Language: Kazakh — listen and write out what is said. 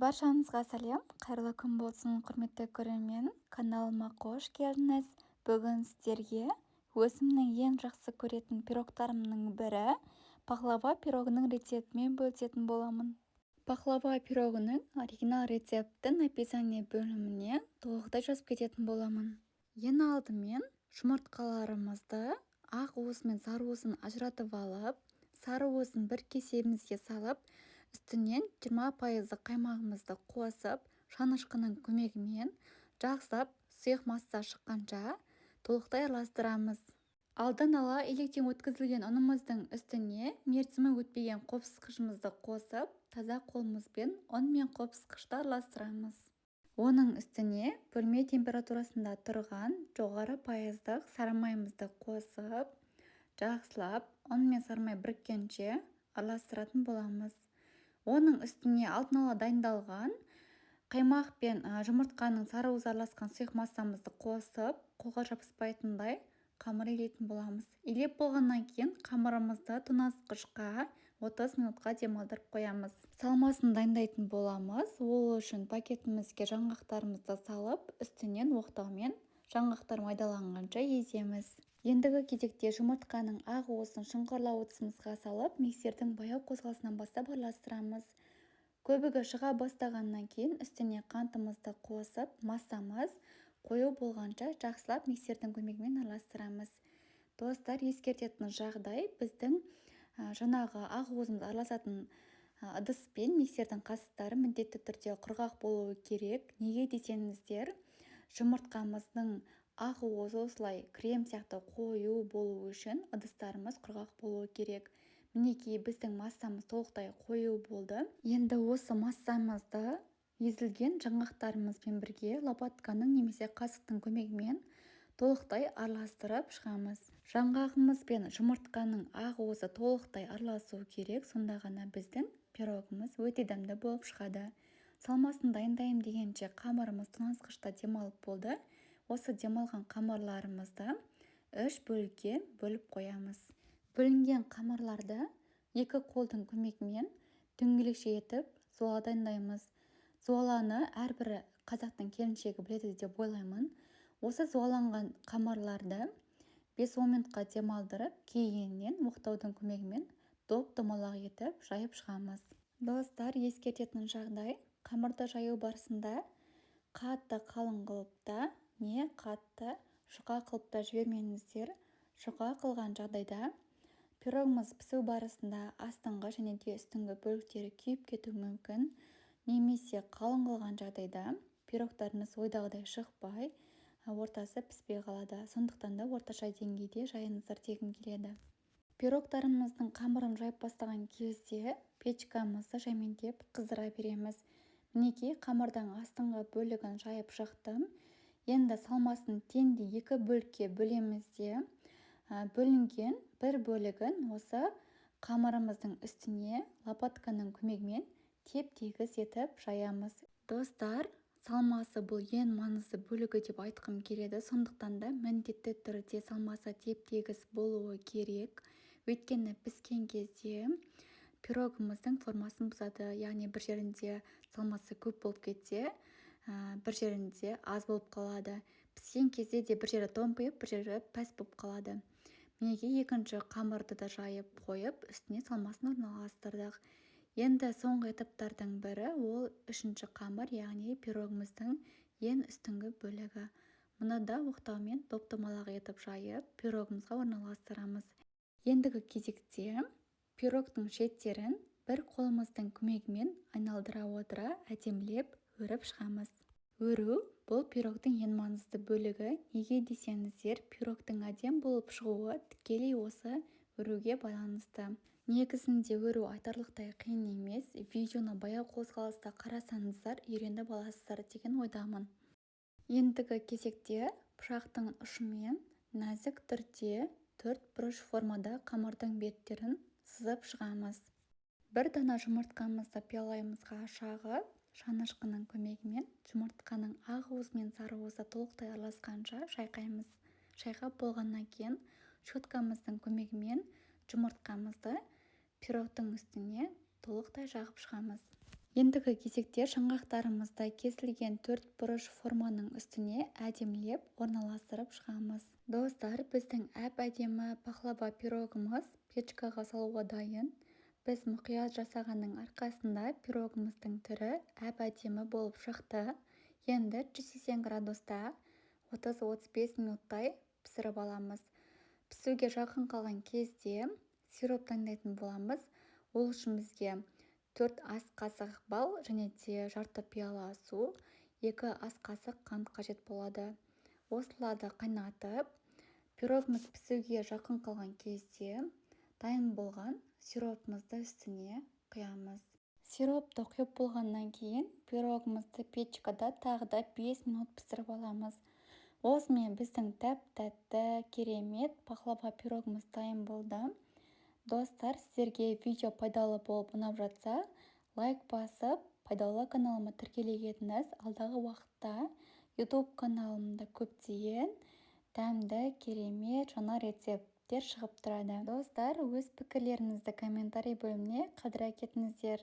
Баршаңызға сәлем, қайырлы күн болсын, құрметті көрермен, каналыма қош келдіңіз. Бүгін сіздерге өзімнің ең жақсы көретін пирогтарымның бірі пахлава пирогының рецептімен бөлісетін боламын. Пахлава пирогының оригинал рецептін описание бөліміне толықтай жазып кететін боламын. Ең алдымен жұмыртқаларымызды ақ уысы мен сары уысын ажыратып алып, сары уысын бір кесемізге салып, үстінен 20% қаймағымызды қосып, шанышқының көмегімен жақсылап сұйық масса шыққанша толықтай араластырамыз. Алдын ала електен өткізілген ұнымыздың үстіне мерзімі өтпеген қопсытқышымызды қосып, таза қолымызбен ұн мен қопсытқышты араластырамыз. Оның үстіне бөлме температурасында тұрған жоғары пайыздық сары майымызды қосып, жақсылап ұн мен сары май біріккенше араластыратын боламыз. Оның үстіне алдын ала дайындалған қаймақ пен жұмыртқаның сары уызы араласқан сұйық массамызды қосып, қолға жабыспайтындай қамыр илейтін боламыз. Илеп болғаннан кейін қамырымызды тоңазытқышқа 30 минутқа демалдырып қоямыз. Салмасын дайындайтын боламыз. Ол үшін пакетімізге жаңғақтарымызды салып, үстінен оқтаумен жаңғақтар майдаланғанша еземіз. Ендігі кезекте жұмыртқаның ақ уысын шұңқырлау ыдысымызға салып, миксердің баяу қозғалысынан бастап араластырамыз. Көбігі шыға бастағаннан кейін үстіне қантымызды қосып, массамыз қою болғанша жақсылап миксердің көмегімен араластырамыз. Достар, ескертетін жағдай, біздің жаңағы ақ уызымыз араласатын ыдыс пен миксердің қасықтары міндетті түрде құрғақ болуы керек. Неге десеңіздер, жұмыртқамыздың ақ уызы осылай крем сияқты қою болу үшін ыдыстарымыз құрғақ болуы керек. Мінекей, біздің массамыз толықтай қою болды. Енді осы массамызды езілген жаңғақтарымызбен бірге лопатканың немесе қасықтың көмегімен толықтай араластырып шығамыз. Жаңғағымыз бен жұмыртқаның ақ уызы толықтай араласуы керек, сонда ғана біздің пирогымыз өте дәмді болып шығады. Салмасын дайындайым дегенше қамырымыз тоңазытқышта демалып болды. Осы демалған қамырларымызды 3 бөлікке бөліп қоямыз. Бөлінген қамырларды 2 қолдың көмегімен дөңгелекше етіп зуала дайындаймыз. Зуаланы әрбір қазақтың келіншегі біледі деп ойлаймын. Осы зуаланған қамырларды 5-10 минутқа демалдырып, кейіннен оқтаудың көмегімен доп-домалақ етіп жайып шығамыз. Достар, ескертетін жағдай, қамырды жаю барысында қатты қалың қылыпта не қатты жұқа қылыпта жібермеңіздер. Жұқа қылған жағдайда пирогымыз пісу барысында астыңғы және де үстіңгі бөліктері күйіп кетуі мүмкін. Немесе қалың қылған жағдайда пирогтарымыз ойдағыдай шықпай, ортасы піспей қалады. Сондықтан да орташа деңгейде жайыңыздар дегім келеді. Пирогтарымыздың қамырын жайып бастаған кезде печкамызды жаймендеп қыздыра береміз. Мінекей, қамырдың астыңғы бөлігін жайып шықтым. Енді салмасын теңдей 2 бөлікке бөлеміз де, бөлінген бір бөлігін осы қамырымыздың үстіне лопатканың көмегімен теп-тегіс етіп жаямыз. Достар, салмасы бұл ең маңызды бөлігі деп айтқым келеді. Сондықтан да міндетті түрде салмасы теп-тегіс болуы керек. Өйткені піскен кезде пирогымыздың формасын бұзады. Яғни бір жерінде салмасы көп болып кетсе, бір жерінде аз болып қалады. Піскен кезде де бір жері томпиып, бір жері пәс болып қалады. Мінекей, екінші қамырды да жайып қойып, үстіне салмасын орналастырдық. Енді соңғы этаптардың бірі ол үшінші қамыр, яғни пирогымыздың ең үстіңгі бөлігі. Мұны да оқтаумен доп-домалақ етіп жайып, пирогымызға орналастырамыз. Ендігі кезекте пирогтың шеттерін бір қолымыздың көмегімен айналдыра отыра әдемілеп өріп шығамыз. Өру бұл пирогтың ең маңызды бөлігі. Неге десеңіздер, пирогтың әдем болып шығуы тікелей осы өруге байланысты. Негізінде өру айтарлықтай қиын емес. Видеоны баяу қозғалыста қарасаңыздар, үйреніп аласыздар деген ойдамын. Ендігі кезекте пышақтың ұшымен нәзік түрде 4 бұрыш формада қамырдың беттерін сызып шығамыз. Бір дана жұмыртқамызды пиалаймызға шағып, шанышқының көмегімен жұмыртқаның ақ уызы мен сары уызы толықтай араласқанша шайқаймыз. Шайқап болғаннан кейін щеткамыздың көмегімен жұмыртқамызды пирогтың үстіне толықтай жағып шығамыз. Ендігі кезекте жаңғақтарымызды кесілген төрт бұрыш форманың үстіне әдемілеп орналастырып шығамыз. Достар, біздің әп-әдемі пахлава пирогымыз печкаға салуға дайын. Біз мұқият жасағанның арқасында пирогымыздың түрі әп-әдемі болып шықты. Енді 180 градуста 30-35 минуттай пісіріп аламыз. Пісуге жақын қалған кезде сироп дайындайтын боламыз. Ол үшін бізге 4 ас қасық бал және де жарты пиала су, 2 ас қасық қант қажет болады. Осыларды қайнатып, пирогымыз пісуге жақын қалған кезде дайын болған сиропымызды үстіне құямыз. Сиропты құйып болғаннан кейін пирогымызды печкада тағы да 5 минут пісіріп аламыз. Осымен біздің тәп-тәтті, керемет пахлава пирогымыз дайын болды. Достар, сіздерге видео пайдалы болып ұнап жатса, лайк басып, пайдалы каналыма тіркеле кетіңіз. Алдағы уақытта YouTube каналымда көптеген дәмді, керемет жаңа рецепттер шығып тұрады. Достар, өз пікірлеріңізді комментарий бөліміне қалдыра кетіңіздер.